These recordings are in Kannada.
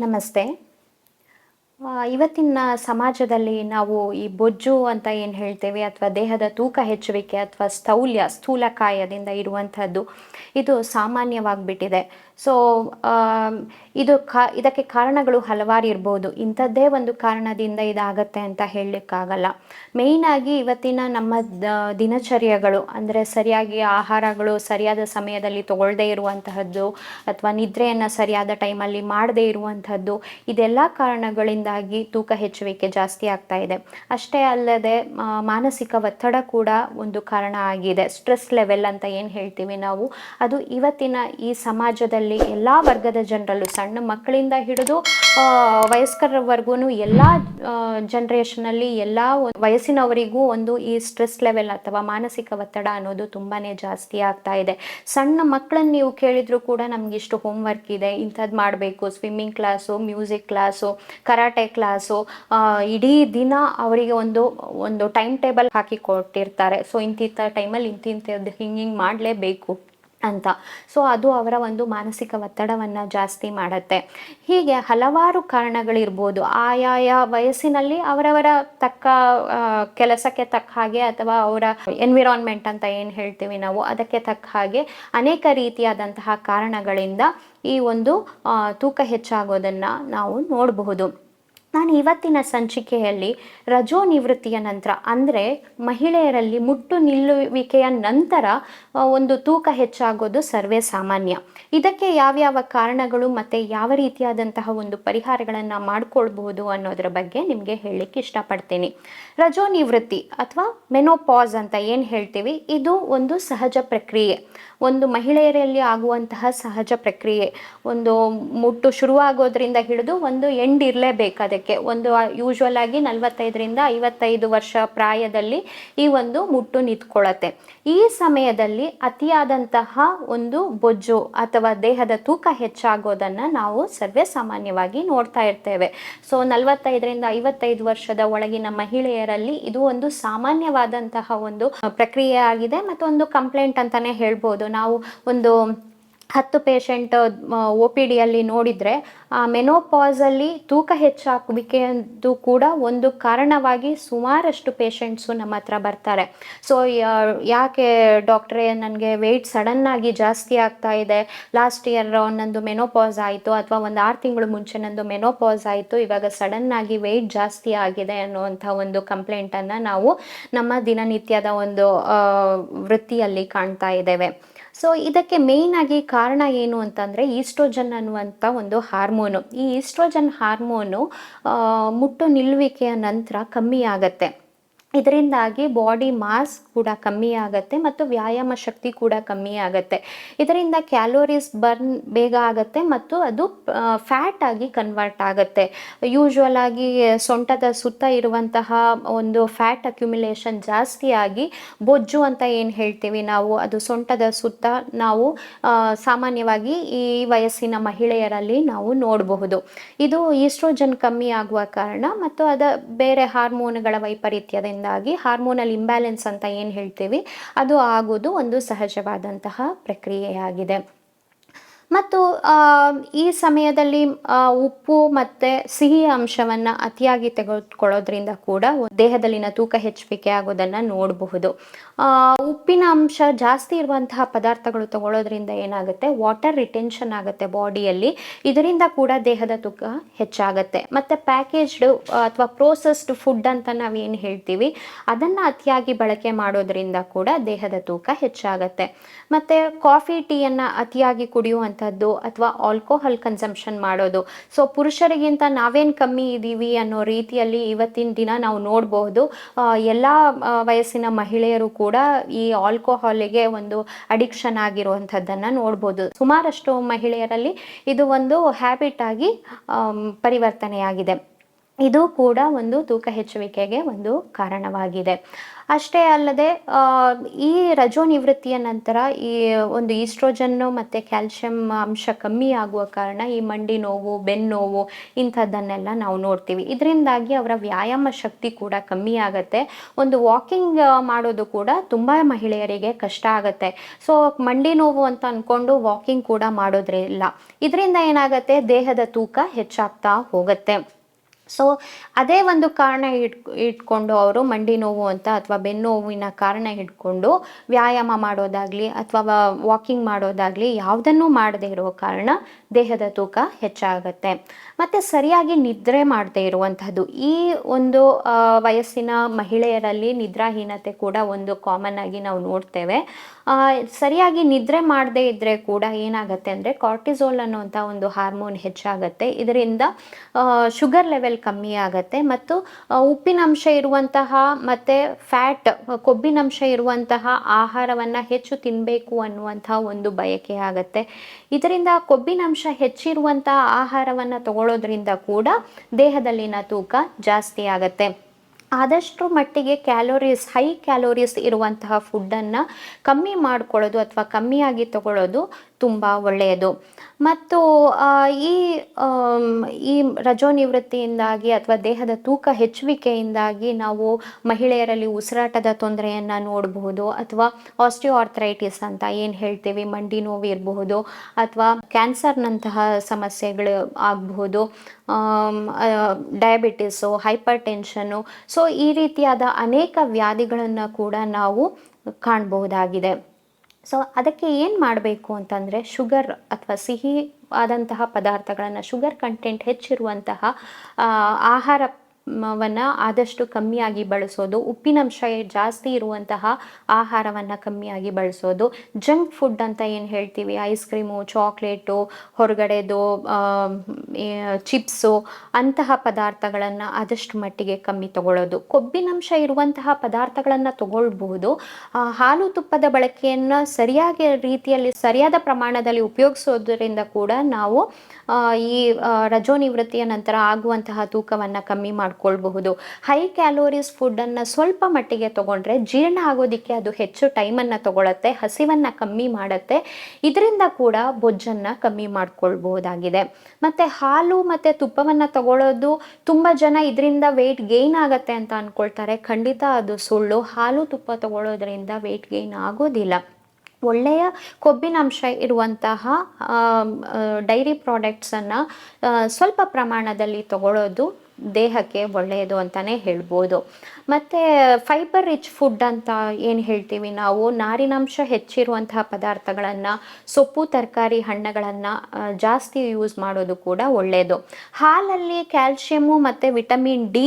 ನಮಸ್ತೆ. ಇವತ್ತಿನ ಸಮಾಜದಲ್ಲಿ ನಾವು ಈ ಬೊಜ್ಜು ಅಂತ ಏನು ಹೇಳ್ತೇವೆ ಅಥವಾ ದೇಹದ ತೂಕ ಹೆಚ್ಚುವಿಕೆ ಅಥವಾ ಸ್ಥೂಲಕಾಯದಿಂದ ಇರುವಂಥದ್ದು ಇದು ಸಾಮಾನ್ಯವಾಗಿಬಿಟ್ಟಿದೆ. ಸೊ ಇದಕ್ಕೆ ಕಾರಣಗಳು ಹಲವಾರು ಇರ್ಬೋದು. ಇಂಥದ್ದೇ ಒಂದು ಕಾರಣದಿಂದ ಇದಾಗತ್ತೆ ಅಂತ ಹೇಳಲಿಕ್ಕಾಗಲ್ಲ. ಮೇಯ್ನಾಗಿ ಇವತ್ತಿನ ನಮ್ಮ ದಿನಚರ್ಯಗಳು ಅಂದರೆ ಸರಿಯಾಗಿ ಆಹಾರಗಳು ಸರಿಯಾದ ಸಮಯದಲ್ಲಿ ತಗೊಳ್ಳದೇ ಇರುವಂತಹದ್ದು ಅಥವಾ ನಿದ್ರೆಯನ್ನು ಸರಿಯಾದ ಟೈಮಲ್ಲಿ ಮಾಡದೇ ಇರುವಂಥದ್ದು, ಇದೆಲ್ಲ ಕಾರಣಗಳಿಂದಾಗಿ ತೂಕ ಹೆಚ್ಚುವಿಕೆ ಜಾಸ್ತಿ ಆಗ್ತಾ ಇದೆ. ಅಷ್ಟೇ ಅಲ್ಲದೆ ಮಾನಸಿಕ ಒತ್ತಡ ಕೂಡ ಒಂದು ಕಾರಣ ಆಗಿದೆ. ಸ್ಟ್ರೆಸ್ ಲೆವೆಲ್ ಅಂತ ಏನು ಹೇಳ್ತೀವಿ ನಾವು, ಅದು ಇವತ್ತಿನ ಈ ಸಮಾಜದಲ್ಲಿ ಎಲ್ಲ ವರ್ಗದ ಜನರಲ್ಲೂ, ಸಣ್ಣ ಮಕ್ಕಳಿಂದ ಹಿಡಿದು ವಯಸ್ಕರವರೆಗೂ ಎಲ್ಲ ಜನ್ರೇಷನಲ್ಲಿ ಎಲ್ಲ ವಯಸ್ಸಿನವರಿಗೂ ಒಂದು ಈ ಸ್ಟ್ರೆಸ್ ಲೆವೆಲ್ ಅಥವಾ ಮಾನಸಿಕ ಒತ್ತಡ ಅನ್ನೋದು ತುಂಬಾ ಜಾಸ್ತಿ ಆಗ್ತಾ ಇದೆ. ಸಣ್ಣ ಮಕ್ಕಳನ್ನು ನೀವು ಕೇಳಿದ್ರು ಕೂಡ ನಮಗಿಷ್ಟು ಹೋಮ್ವರ್ಕ್ ಇದೆ, ಇಂಥದ್ದು ಮಾಡಬೇಕು, swimming class, music class, karate class, ಇಡೀ ದಿನ ಅವರಿಗೆ ಒಂದು ಟೈಮ್ ಟೇಬಲ್ ಹಾಕಿ ಕೊಟ್ಟಿರ್ತಾರೆ. ಸೊ ಇಂತಿಂಥ ಟೈಮಲ್ಲಿ ಇಂತಿಂಥದ್ದು ಹಿಂಗೆ ಮಾಡಲೇಬೇಕು ಅಂತ. ಸೊ ಅದು ಅವರ ಒಂದು ಮಾನಸಿಕ ಒತ್ತಡವನ್ನು ಜಾಸ್ತಿ ಮಾಡುತ್ತೆ. ಹೀಗೆ ಹಲವಾರು ಕಾರಣಗಳಿರ್ಬೋದು. ಆಯಾಯ ವಯಸ್ಸಿನಲ್ಲಿ ಅವರವರ ತಕ್ಕ ಕೆಲಸಕ್ಕೆ ತಕ್ಕ ಹಾಗೆ ಅಥವಾ ಅವರ ಎನ್ವಿರಾನ್ಮೆಂಟ್ ಅಂತ ಏನು ಹೇಳ್ತೀವಿ ನಾವು, ಅದಕ್ಕೆ ತಕ್ಕ ಹಾಗೆ ಅನೇಕ ರೀತಿಯಾದಂತಹ ಕಾರಣಗಳಿಂದ ಈ ಒಂದು ತೂಕ ಹೆಚ್ಚಾಗೋದನ್ನು ನಾವು ನೋಡಬಹುದು. ನಾನು ಇವತ್ತಿನ ಸಂಚಿಕೆಯಲ್ಲಿ ರಜೋ ನಿವೃತ್ತಿಯ ನಂತರ ಅಂದರೆ ಮಹಿಳೆಯರಲ್ಲಿ ಮುಟ್ಟು ನಿಲ್ಲುವಿಕೆಯ ನಂತರ ಒಂದು ತೂಕ ಹೆಚ್ಚಾಗೋದು ಸರ್ವೇ ಸಾಮಾನ್ಯ. ಇದಕ್ಕೆ ಯಾವ್ಯಾವ ಕಾರಣಗಳು ಮತ್ತು ಯಾವ ರೀತಿಯಾದಂತಹ ಒಂದು ಪರಿಹಾರಗಳನ್ನು ಮಾಡಿಕೊಳ್ಬಹುದು ಅನ್ನೋದ್ರ ಬಗ್ಗೆ ನಿಮಗೆ ಹೇಳಲಿಕ್ಕೆ ಇಷ್ಟಪಡ್ತೀನಿ. ರಜೋ ನಿವೃತ್ತಿ ಅಥವಾ ಮೆನೋಪಾಸ್ ಅಂತ ಏನು ಹೇಳ್ತೀವಿ, ಇದು ಒಂದು ಸಹಜ ಪ್ರಕ್ರಿಯೆ, ಒಂದು ಮಹಿಳೆಯರಲ್ಲಿ ಆಗುವಂತಹ ಸಹಜ ಪ್ರಕ್ರಿಯೆ. ಒಂದು ಮುಟ್ಟು ಶುರುವಾಗೋದ್ರಿಂದ ಹಿಡಿದು ಒಂದು ಎಂಡ್ ಇರಲೇಬೇಕು. ಅದಕ್ಕೆ ಒಂದು ಯೂಶ್ವಲ್ ಆಗಿ 45ರಿಂದ 55 ವರ್ಷ ಪ್ರಾಯದಲ್ಲಿ ಈ ಒಂದು ಮುಟ್ಟು ನಿಂತ್ಕೊಳ್ಳುತ್ತೆ. ಈ ಸಮಯದಲ್ಲಿ ಅತಿಯಾದಂತಹ ಒಂದು ಬೊಜ್ಜು ಅಥವಾ ದೇಹದ ತೂಕ ಹೆಚ್ಚಾಗೋದನ್ನು ನಾವು ಸರ್ವೇ ಸಾಮಾನ್ಯವಾಗಿ ನೋಡ್ತಾ ಇರ್ತೇವೆ. ಸೊ 45ರಿಂದ 55 ವರ್ಷದ ಒಳಗಿನ ಮಹಿಳೆಯರಲ್ಲಿ ಇದು ಒಂದು ಸಾಮಾನ್ಯವಾದಂತಹ ಒಂದು ಪ್ರಕ್ರಿಯೆ ಆಗಿದೆ ಮತ್ತು ಒಂದು ಕಂಪ್ಲೇಂಟ್ ಅಂತಾನೆ ಹೇಳ್ಬೋದು. ನಾವು ಒಂದು 10 ಪೇಷಂಟ್ OPDಯಲ್ಲಿ ನೋಡಿದರೆ ಮೆನೋಪಾಸಲ್ಲಿ ತೂಕ ಹೆಚ್ಚಾಗುವಿಕೆಯದು ಕೂಡ ಒಂದು ಕಾರಣವಾಗಿ ಸುಮಾರಷ್ಟು ಪೇಷಂಟ್ಸು ನಮ್ಮ ಹತ್ರ ಬರ್ತಾರೆ. ಸೊ ಯಾಕೆ ಡಾಕ್ಟ್ರೇ, ನನಗೆ ವೆಯ್ಟ್ ಸಡನ್ನಾಗಿ ಜಾಸ್ತಿ ಆಗ್ತಾ ಇದೆ, ಲಾಸ್ಟ್ ಇಯರ್ ನಂದು ಮೆನೋಪಾಸ್ ಆಯಿತು ಅಥವಾ ಒಂದು 6 ತಿಂಗಳು ಮುಂಚೆ ನಂದು ಮೆನೋಪಾಸ್ ಆಯಿತು, ಇವಾಗ ಸಡನ್ನಾಗಿ ವೆಯ್ಟ್ ಜಾಸ್ತಿ ಆಗಿದೆ ಅನ್ನುವಂಥ ಒಂದು ಕಂಪ್ಲೇಂಟನ್ನು ನಾವು ನಮ್ಮ ದಿನನಿತ್ಯದ ಒಂದು ವೃತ್ತಿಯಲ್ಲಿ ಕಾಣ್ತಾ ಇದ್ದೇವೆ. ಸೊ ಇದಕ್ಕೆ ಮೇಯ್ನ್ ಆಗಿ ಕಾರಣ ಏನು ಅಂತಂದರೆ ಈಸ್ಟ್ರೋಜನ್ ಅನ್ನುವಂಥ ಒಂದು ಹಾರ್ಮೋನು. ಈ ಈಸ್ಟ್ರೋಜನ್ ಹಾರ್ಮೋನು ಮುಟ್ಟು ನಿಲ್ಲುವಿಕೆಯ ನಂತರ ಕಮ್ಮಿ ಆಗುತ್ತೆ. ಇದರಿಂದಾಗಿ ಬಾಡಿ ಮಾಸ್ ಕೂಡ ಕಮ್ಮಿ ಆಗುತ್ತೆ ಮತ್ತು ವ್ಯಾಯಾಮ ಶಕ್ತಿ ಕೂಡ ಕಮ್ಮಿ ಆಗುತ್ತೆ. ಇದರಿಂದ ಕ್ಯಾಲೋರೀಸ್ ಬರ್ನ್ ಬೇಗ ಆಗುತ್ತೆ ಮತ್ತು ಅದು ಫ್ಯಾಟ್ ಆಗಿ ಕನ್ವರ್ಟ್ ಆಗುತ್ತೆ. ಯೂಶ್ವಲ್ ಆಗಿ ಸೊಂಟದ ಸುತ್ತ ಇರುವಂತಹ ಒಂದು ಫ್ಯಾಟ್ ಅಕ್ಯುಮುಲೇಷನ್ ಜಾಸ್ತಿ ಆಗಿ ಬೊಜ್ಜು ಅಂತ ಏನು ಹೇಳ್ತೀವಿ ನಾವು, ಅದು ಸೊಂಟದ ಸುತ್ತ ನಾವು ಸಾಮಾನ್ಯವಾಗಿ ಈ ವಯಸ್ಸಿನ ಮಹಿಳೆಯರಲ್ಲಿ ನಾವು ನೋಡಬಹುದು. ಇದು ಈಸ್ಟ್ರೋಜನ್ ಕಮ್ಮಿ ಆಗುವ ಕಾರಣ ಮತ್ತು ಬೇರೆ ಹಾರ್ಮೋನ್ಗಳ ವೈಪರೀತ್ಯದಿಂದ ಹಾರ್ಮೋನಲ್ ಇಂಬ್ಯಾಲೆನ್ಸ್ ಅಂತ ಏನು ಹೇಳ್ತೀವಿ, ಅದು ಆಗೋದು ಒಂದು ಸಹಜವಾದಂತಹ ಪ್ರಕ್ರಿಯೆಯಾಗಿದೆ. ಮತ್ತು ಈ ಸಮಯದಲ್ಲಿ ಉಪ್ಪು ಮತ್ತು ಸಿಹಿ ಅಂಶವನ್ನು ಅತಿಯಾಗಿ ತೆಗೆದುಕೊಳ್ಳೋದ್ರಿಂದ ಕೂಡ ದೇಹದಲ್ಲಿನ ತೂಕ ಹೆಚ್ಚುವಿಕೆ ಆಗೋದನ್ನು ನೋಡಬಹುದು. ಉಪ್ಪಿನ ಅಂಶ ಜಾಸ್ತಿ ಇರುವಂತಹ ಪದಾರ್ಥಗಳು ತಗೊಳ್ಳೋದ್ರಿಂದ ಏನಾಗುತ್ತೆ, ವಾಟರ್ ರಿಟೆನ್ಷನ್ ಆಗುತ್ತೆ ಬಾಡಿಯಲ್ಲಿ. ಇದರಿಂದ ಕೂಡ ದೇಹದ ತೂಕ ಹೆಚ್ಚಾಗುತ್ತೆ. ಮತ್ತು ಪ್ಯಾಕೇಜ್ಡ್ ಅಥವಾ ಪ್ರೋಸೆಸ್ಡ್ ಫುಡ್ ಅಂತ ನಾವೇನು ಹೇಳ್ತೀವಿ, ಅದನ್ನು ಅತಿಯಾಗಿ ಬಳಕೆ ಮಾಡೋದ್ರಿಂದ ಕೂಡ ದೇಹದ ತೂಕ ಹೆಚ್ಚಾಗುತ್ತೆ. ಮತ್ತು ಕಾಫಿ ಟೀಯನ್ನು ಅತಿಯಾಗಿ ಕುಡಿಯುವಂಥದ್ದು ಅಥವಾ ಆಲ್ಕೋಹಾಲ್ ಕನ್ಸಂಪ್ಷನ್ ಮಾಡೋದು. ಸೊ ಪುರುಷರಿಗಿಂತ ನಾವೇನು ಕಮ್ಮಿ ಇದ್ದೀವಿ ಅನ್ನೋ ರೀತಿಯಲ್ಲಿ ಇವತ್ತಿನ ದಿನ ನಾವು ನೋಡಬಹುದು. ಎಲ್ಲ ವಯಸ್ಸಿನ ಮಹಿಳೆಯರು ಕೂಡ ಈ ಆಲ್ಕೋಹಾಲಿಗೆ ಒಂದು ಅಡಿಕ್ಷನ್ ಆಗಿರುವಂಥದ್ದನ್ನು ನೋಡ್ಬೋದು. ಸುಮಾರಷ್ಟು ಮಹಿಳೆಯರಲ್ಲಿ ಇದು ಒಂದು ಹ್ಯಾಬಿಟ್ ಆಗಿ ಪರಿವರ್ತನೆಯಾಗಿದೆ. ಇದು ಕೂಡ ಒಂದು ತೂಕ ಹೆಚ್ಚುವಿಕೆಗೆ ಒಂದು ಕಾರಣವಾಗಿದೆ. ಅಷ್ಟೇ ಅಲ್ಲದೆ ಈ ರಜೋ ನಿವೃತ್ತಿಯ ನಂತರ ಈ ಒಂದು ಈಸ್ಟ್ರೋಜನ್ನು ಮತ್ತು ಕ್ಯಾಲ್ಶಿಯಂ ಅಂಶ ಕಮ್ಮಿ ಆಗುವ ಕಾರಣ ಈ ಮಂಡಿ ನೋವು, ಬೆನ್ನು ನೋವು ಇಂಥದ್ದನ್ನೆಲ್ಲ ನಾವು ನೋಡ್ತೀವಿ. ಇದರಿಂದಾಗಿ ಅವರ ವ್ಯಾಯಾಮ ಶಕ್ತಿ ಕೂಡ ಕಮ್ಮಿ ಆಗುತ್ತೆ. ಒಂದು ವಾಕಿಂಗ್ ಮಾಡೋದು ಕೂಡ ತುಂಬ ಮಹಿಳೆಯರಿಗೆ ಕಷ್ಟ ಆಗುತ್ತೆ. ಸೊ ಮಂಡಿ ನೋವು ಅಂತ ಅಂದ್ಕೊಂಡು ವಾಕಿಂಗ್ ಕೂಡ ಮಾಡೋದ್ರಿಲ್ಲ. ಇದರಿಂದ ಏನಾಗುತ್ತೆ, ದೇಹದ ತೂಕ ಹೆಚ್ಚಾಗ್ತಾ ಹೋಗುತ್ತೆ. ಸೊ ಅದೇ ಒಂದು ಕಾರಣ ಇಟ್ಕೊಂಡು ಅವರು ಮಂಡಿ ನೋವು ಅಂತ ಅಥವಾ ಬೆನ್ನು ನೋವಿನ ಕಾರಣ ಇಟ್ಕೊಂಡು ವ್ಯಾಯಾಮ ಮಾಡೋದಾಗಲಿ ಅಥವಾ ವಾಕಿಂಗ್ ಮಾಡೋದಾಗಲಿ ಯಾವುದನ್ನೂ ಮಾಡದೇ ಇರೋ ಕಾರಣ ದೇಹದ ತೂಕ ಹೆಚ್ಚಾಗುತ್ತೆ. ಮತ್ತು ಸರಿಯಾಗಿ ನಿದ್ರೆ ಮಾಡದೇ ಇರುವಂಥದ್ದು, ಈ ಒಂದು ವಯಸ್ಸಿನ ಮಹಿಳೆಯರಲ್ಲಿ ನಿದ್ರಾಹೀನತೆ ಕೂಡ ಒಂದು ಕಾಮನ್ ಆಗಿ ನಾವು ನೋಡ್ತೇವೆ. ಸರಿಯಾಗಿ ನಿದ್ರೆ ಮಾಡದೇ ಇದ್ದರೆ ಕೂಡ ಏನಾಗುತ್ತೆ ಅಂದರೆ ಕಾರ್ಟಿಸೋಲ್ ಅನ್ನುವಂಥ ಒಂದು ಹಾರ್ಮೋನ್ ಹೆಚ್ಚಾಗುತ್ತೆ. ಇದರಿಂದ ಶುಗರ್ ಲೆವೆಲ್ ಕಮ್ಮಿ ಆಗುತ್ತೆ ಮತ್ತು ಉಪ್ಪಿನಂಶ ಇರುವಂತಹ ಮತ್ತು ಫ್ಯಾಟ್, ಕೊಬ್ಬಿನಂಶ ಇರುವಂತಹ ಆಹಾರವನ್ನು ಹೆಚ್ಚು ತಿನ್ನಬೇಕು ಅನ್ನುವಂಥ ಒಂದು ಬಯಕೆ ಆಗುತ್ತೆ. ಇದರಿಂದ ಕೊಬ್ಬಿನಂಶ ಹೆಚ್ಚಿರುವಂತಹ ಆಹಾರವನ್ನು ತಗೊಳ್ಳೋದ್ರಿಂದ ಕೂಡ ದೇಹದಲ್ಲಿನ ತೂಕ ಜಾಸ್ತಿ ಆಗುತ್ತೆ. ಆದಷ್ಟು ಮಟ್ಟಿಗೆ ಹೈ ಕ್ಯಾಲೋರೀಸ್ ಇರುವಂತಹ ಫುಡ್ಡನ್ನು ಕಮ್ಮಿ ಮಾಡ್ಕೊಳ್ಳೋದು ಅಥವಾ ಕಮ್ಮಿಯಾಗಿ ತಗೊಳ್ಳೋದು ತುಂಬ ಒಳ್ಳೆಯದು. ಮತ್ತು ಈ ರಜೋ ನಿವೃತ್ತಿಯಿಂದಾಗಿ ಅಥವಾ ದೇಹದ ತೂಕ ಹೆಚ್ಚುವಿಕೆಯಿಂದಾಗಿ ನಾವು ಮಹಿಳೆಯರಲ್ಲಿ ಉಸಿರಾಟದ ತೊಂದರೆಯನ್ನು ನೋಡಬಹುದು, ಅಥವಾ ಆಸ್ಟಿಯೋಆರ್ಥರೈಟಿಸ್ ಅಂತ ಏನು ಹೇಳ್ತೀವಿ, ಮಂಡಿ ನೋವು ಇರಬಹುದು, ಅಥವಾ ಕ್ಯಾನ್ಸರ್ನಂತಹ ಸಮಸ್ಯೆಗಳು ಆಗಬಹುದು, ಡಯಾಬಿಟಿಸು, ಹೈಪರ್ ಟೆನ್ಷನ್ನು. ಸೊ ಈ ರೀತಿಯಾದ ಅನೇಕ ವ್ಯಾಧಿಗಳನ್ನು ಕೂಡ ನಾವು ಕಾಣಬಹುದಾಗಿದೆ. ಸೊ ಅದಕ್ಕೆ ಏನು ಮಾಡಬೇಕು ಅಂತಂದರೆ, ಶುಗರ್ ಅಥವಾ ಸಿಹಿ ಆದಂತಹ ಪದಾರ್ಥಗಳನ್ನು, ಶುಗರ್ ಕಂಟೆಂಟ್ ಹೆಚ್ಚಿರುವಂತಹ ಆಹಾರವನ್ನು ಆದಷ್ಟು ಕಮ್ಮಿಯಾಗಿ ಬಳಸೋದು, ಉಪ್ಪಿನಂಶ ಜಾಸ್ತಿ ಇರುವಂತಹ ಆಹಾರವನ್ನು ಕಮ್ಮಿಯಾಗಿ ಬಳಸೋದು, ಜಂಕ್ ಫುಡ್ ಅಂತ ಏನು ಹೇಳ್ತೀವಿ, ಐಸ್ ಕ್ರೀಮು, ಚಾಕ್ಲೇಟು, ಹೊರಗಡೆದು ಚಿಪ್ಸು, ಅಂತಹ ಪದಾರ್ಥಗಳನ್ನು ಆದಷ್ಟು ಮಟ್ಟಿಗೆ ಕಮ್ಮಿ ತಗೊಳ್ಳೋದು. ಕೊಬ್ಬಿನಂಶ ಇರುವಂತಹ ಪದಾರ್ಥಗಳನ್ನು ತಗೊಳ್ಬಹುದು. ಹಾಲು ತುಪ್ಪದ ಬಳಕೆಯನ್ನು ಸರಿಯಾದ ರೀತಿಯಲ್ಲಿ, ಸರಿಯಾದ ಪ್ರಮಾಣದಲ್ಲಿ ಉಪಯೋಗಿಸೋದ್ರಿಂದ ಕೂಡ ನಾವು ಈ ರಜೋ ನಿವೃತ್ತಿಯ ನಂತರ ಆಗುವಂತಹ ತೂಕವನ್ನು ಕಮ್ಮಿ ಮಾಡ್ಕೊಳ್ಬಹುದು. ಹೈ ಕ್ಯಾಲೋರೀಸ್ ಫುಡ್ಡನ್ನು ಸ್ವಲ್ಪ ಮಟ್ಟಿಗೆ ತಗೊಂಡ್ರೆ ಜೀರ್ಣ ಆಗೋದಕ್ಕೆ ಅದು ಹೆಚ್ಚು ಟೈಮನ್ನು ತಗೊಳುತ್ತೆ, ಹಸಿವನ್ನು ಕಮ್ಮಿ ಮಾಡುತ್ತೆ. ಇದರಿಂದ ಕೂಡ ಬೊಜ್ಜನ್ನು ಕಮ್ಮಿ ಮಾಡ್ಕೊಳ್ಬಹುದಾಗಿದೆ. ಮತ್ತು ಹಾಲು ಮತ್ತು ತುಪ್ಪವನ್ನು ತಗೊಳ್ಳೋದು, ತುಂಬ ಜನ ಇದರಿಂದ ವೆಯ್ಟ್ ಗೇಯ್ನ್ ಆಗುತ್ತೆ ಅಂತ ಅಂದ್ಕೊಳ್ತಾರೆ. ಖಂಡಿತ ಅದು ಸುಳ್ಳು. ಹಾಲು ತುಪ್ಪ ತಗೊಳ್ಳೋದ್ರಿಂದ ವೆಯ್ಟ್ ಗೇಯ್ನ್ ಆಗೋದಿಲ್ಲ. ಒಳ್ಳೆಯ ಕೊಬ್ಬಿನಾಂಶ ಇರುವಂತಹ ಡೈರಿ ಪ್ರಾಡಕ್ಟ್ಸನ್ನು ಸ್ವಲ್ಪ ಪ್ರಮಾಣದಲ್ಲಿ ತಗೊಳ್ಳೋದು ದೇಹಕ್ಕೆ ಒಳ್ಳೆಯದು ಅಂತಲೇ ಹೇಳ್ಬೋದು. ಮತ್ತು ಫೈಬರ್ ರಿಚ್ ಫುಡ್ ಅಂತ ಏನು ಹೇಳ್ತೀವಿ ನಾವು, ನಾರಿನಾಂಶ ಹೆಚ್ಚಿರುವಂತಹ ಪದಾರ್ಥಗಳನ್ನು, ಸೊಪ್ಪು, ತರಕಾರಿ, ಹಣ್ಣುಗಳನ್ನು ಜಾಸ್ತಿ ಯೂಸ್ ಮಾಡೋದು ಕೂಡ ಒಳ್ಳೆಯದು. ಹಾಲಲ್ಲಿ ಕ್ಯಾಲ್ಶಿಯಮು ಮತ್ತು ವಿಟಮಿನ್ ಡಿ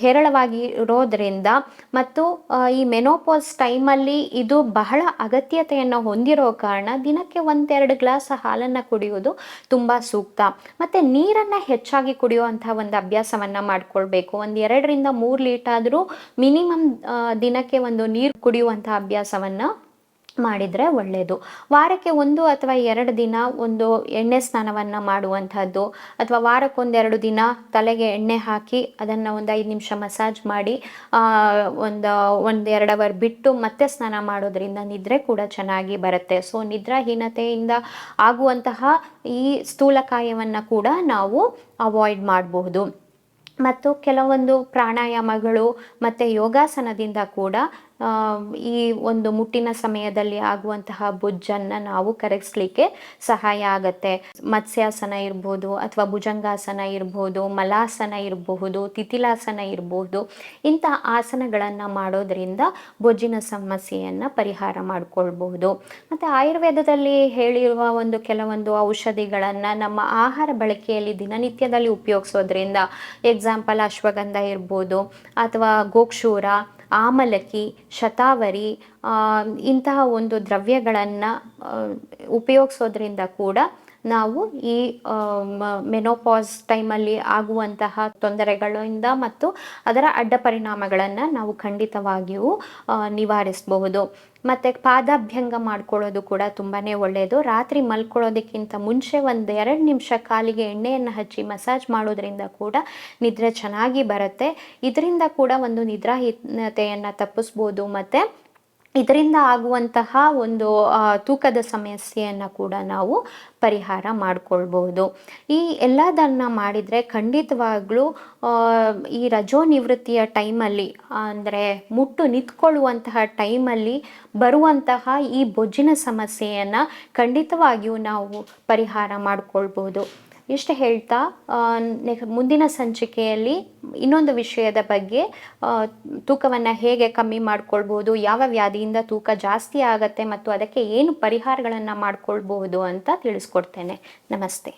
ಹೇರಳವಾಗಿ ಇರೋದರಿಂದ ಮತ್ತು ಈ ಮೆನೋಪಾಸ್ ಟೈಮಲ್ಲಿ ಇದು ಬಹಳ ಅಗತ್ಯತೆಯನ್ನು ಹೊಂದಿರೋ ಕಾರಣ ದಿನಕ್ಕೆ 1-2 ಗ್ಲಾಸ್ ಹಾಲನ್ನು ಕುಡಿಯೋದು ತುಂಬ ಸೂಕ್ತ. ಮತ್ತು ನೀರನ್ನು ಹೆಚ್ಚಾಗಿ ಕುಡಿಯುವಂಥ ಒಂದು ಅಭ್ಯಾಸವನ್ನು ಮಾಡ್ಕೊಳ್ಬೇಕು. 2-3 ಲೀಟರ್ ಆದರೂ ಮಿನಿಮಮ್ ದಿನಕ್ಕೆ ಒಂದು ನೀರು ಕುಡಿಯುವಂಥ ಅಭ್ಯಾಸವನ್ನು ಮಾಡಿದರೆ ಒಳ್ಳೆಯದು. ವಾರಕ್ಕೆ 1 ಅಥವಾ 2 ದಿನ ಒಂದು ಎಣ್ಣೆ ಸ್ನಾನವನ್ನು ಮಾಡುವಂಥದ್ದು, ಅಥವಾ ವಾರಕ್ಕೊಂದೆರಡು ದಿನ ತಲೆಗೆ ಎಣ್ಣೆ ಹಾಕಿ ಅದನ್ನು ಒಂದು 5 ನಿಮಿಷ ಮಸಾಜ್ ಮಾಡಿ ಒಂದು 2 ಅವರ್ ಬಿಟ್ಟು ಮತ್ತೆ ಸ್ನಾನ ಮಾಡೋದ್ರಿಂದ ನಿದ್ರೆ ಕೂಡ ಚೆನ್ನಾಗಿ ಬರುತ್ತೆ. ಸೊ ನಿದ್ರಾಹೀನತೆಯಿಂದ ಆಗುವಂತಹ ಈ ಸ್ಥೂಲಕಾಯವನ್ನು ಕೂಡ ನಾವು ಅವಾಯ್ಡ್ ಮಾಡಬಹುದು. ಮತ್ತು ಕೆಲವೊಂದು ಪ್ರಾಣಾಯಾಮಗಳು ಮತ್ತು ಯೋಗಾಸನದಿಂದ ಕೂಡ ಈ ಒಂದು ಮುಟ್ಟಿನ ಸಮಯದಲ್ಲಿ ಆಗುವಂತಹ ಬೊಜ್ಜನ್ನು ನಾವು ಕರಗಿಸ್ಲಿಕ್ಕೆ ಸಹಾಯ ಆಗುತ್ತೆ. ಮತ್ಸ್ಯಾಸನ ಇರ್ಬೋದು, ಅಥವಾ ಭುಜಂಗಾಸನ ಇರ್ಬೋದು, ಮಲಾಸನ ಇರಬಹುದು, ತಿಥಿಲಾಸನ ಇರಬಹುದು. ಇಂಥ ಆಸನಗಳನ್ನು ಮಾಡೋದ್ರಿಂದ ಬೊಜ್ಜಿನ ಸಮಸ್ಯೆಯನ್ನು ಪರಿಹಾರ ಮಾಡಿಕೊಳ್ಬಹುದು. ಮತ್ತು ಆಯುರ್ವೇದದಲ್ಲಿ ಹೇಳಿರುವ ಕೆಲವೊಂದು ಔಷಧಿಗಳನ್ನು ನಮ್ಮ ಆಹಾರ ಬಳಕೆಯಲ್ಲಿ ದಿನನಿತ್ಯದಲ್ಲಿ ಉಪಯೋಗಿಸೋದ್ರಿಂದ, ಎಕ್ಸಾಂಪಲ್ ಅಶ್ವಗಂಧ ಇರ್ಬೋದು, ಅಥವಾ ಗೋಕ್ಷೂರ, ಆಮಲಕಿ, ಶತಾವರಿ, ಇಂತಹ ಒಂದು ದ್ರವ್ಯಗಳನ್ನು ಉಪಯೋಗಿಸೋದ್ರಿಂದ ಕೂಡ ನಾವು ಈ ಮೆನೋಪಾಸ್ ಟೈಮಲ್ಲಿ ಆಗುವಂತಹ ತೊಂದರೆಗಳಿಂದ ಮತ್ತು ಅದರ ಅಡ್ಡ ಪರಿಣಾಮಗಳನ್ನು ನಾವು ಖಂಡಿತವಾಗಿಯೂ ನಿವಾರಿಸಬಹುದು. ಮತ್ತು ಪಾದಾಭ್ಯಂಗ ಮಾಡ್ಕೊಳ್ಳೋದು ಕೂಡ ತುಂಬಾ ಒಳ್ಳೆಯದು. ರಾತ್ರಿ ಮಲ್ಕೊಳ್ಳೋದಕ್ಕಿಂತ ಮುಂಚೆ ಒಂದು 2 ನಿಮಿಷ ಕಾಲಿಗೆ ಎಣ್ಣೆಯನ್ನು ಹಚ್ಚಿ ಮಸಾಜ್ ಮಾಡೋದ್ರಿಂದ ಕೂಡ ನಿದ್ರೆ ಚೆನ್ನಾಗಿ ಬರುತ್ತೆ. ಇದರಿಂದ ಕೂಡ ಒಂದು ನಿದ್ರಾಹೀನತೆಯನ್ನು ತಪ್ಪಿಸ್ಬೋದು. ಮತ್ತು ಇದರಿಂದ ಆಗುವಂತಹ ಒಂದು ತೂಕದ ಸಮಸ್ಯೆಯನ್ನು ಕೂಡ ನಾವು ಪರಿಹಾರ ಮಾಡಿಕೊಳ್ಬೋದು. ಈ ಎಲ್ಲದನ್ನು ಮಾಡಿದರೆ ಖಂಡಿತವಾಗ್ಲೂ ಈ ರಜೋ ನಿವೃತ್ತಿಯ ಟೈಮಲ್ಲಿ, ಅಂದರೆ ಮುಟ್ಟು ನಿಂತ್ಕೊಳ್ಳುವಂತಹ ಟೈಮಲ್ಲಿ ಬರುವಂತಹ ಈ ಬೊಜ್ಜಿನ ಸಮಸ್ಯೆಯನ್ನು ಖಂಡಿತವಾಗಿಯೂ ನಾವು ಪರಿಹಾರ ಮಾಡಿಕೊಳ್ಬೋದು. ಇಷ್ಟು ಹೇಳ್ತಾ ಮುಂದಿನ ಸಂಚಿಕೆಯಲ್ಲಿ ಇನ್ನೊಂದು ವಿಷಯದ ಬಗ್ಗೆ, ತೂಕವನ್ನು ಹೇಗೆ ಕಮ್ಮಿ ಮಾಡ್ಕೊಳ್ಬೋದು, ಯಾವ ವ್ಯಾಧಿಯಿಂದ ತೂಕ ಜಾಸ್ತಿ ಆಗತ್ತೆ ಮತ್ತು ಅದಕ್ಕೆ ಏನು ಪರಿಹಾರಗಳನ್ನು ಮಾಡ್ಕೊಳ್ಬೋದು ಅಂತ ತಿಳಿಸ್ಕೊಡ್ತೇನೆ. ನಮಸ್ತೆ.